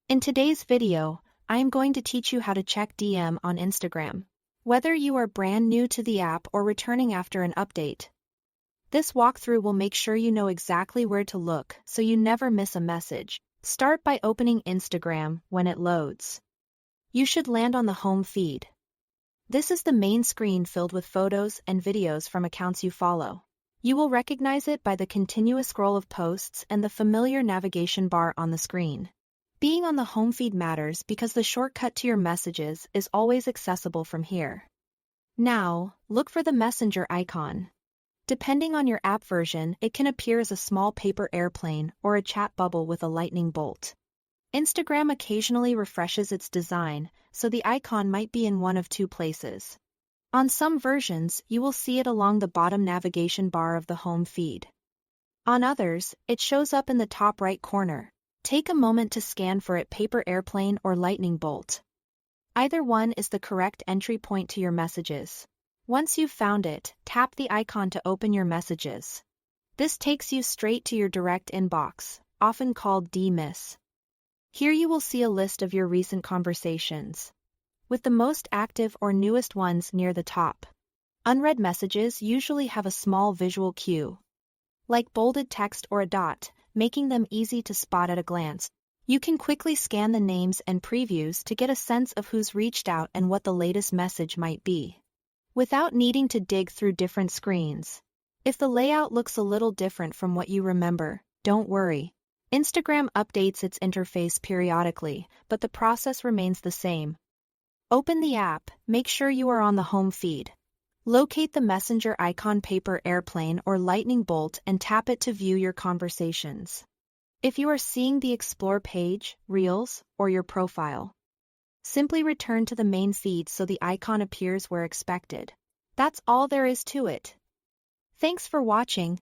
In today's video, I am going to teach you how to check DM on Instagram. Whether you are brand new to the app or returning after an update, this walkthrough will make sure you know exactly where to look so you never miss a message. Start by opening Instagram when it loads. You should land on the home feed. This is the main screen filled with photos and videos from accounts you follow. You will recognize it by the continuous scroll of posts and the familiar navigation bar on the screen. Being on the home feed matters because the shortcut to your messages is always accessible from here. Now, look for the messenger icon. Depending on your app version, it can appear as a small paper airplane or a chat bubble with a lightning bolt. Instagram occasionally refreshes its design, so the icon might be in one of two places. On some versions, you will see it along the bottom navigation bar of the home feed. On others, it shows up in the top right corner. Take a moment to scan for it: paper airplane or lightning bolt. Either one is the correct entry point to your messages. Once you've found it, tap the icon to open your messages. This takes you straight to your direct inbox, often called DMIS. Here you will see a list of your recent conversations, with the most active or newest ones near the top. Unread messages usually have a small visual cue, like bolded text or a dot, making them easy to spot at a glance. You can quickly scan the names and previews to get a sense of who's reached out and what the latest message might be, without needing to dig through different screens. If the layout looks a little different from what you remember, don't worry. Instagram updates its interface periodically, but the process remains the same. Open the app, make sure you are on the home feed. Locate the messenger icon, paper airplane or lightning bolt, and tap it to view your conversations. If you are seeing the Explore page, Reels, or your profile, simply return to the main feed so the icon appears where expected. That's all there is to it. Thanks for watching.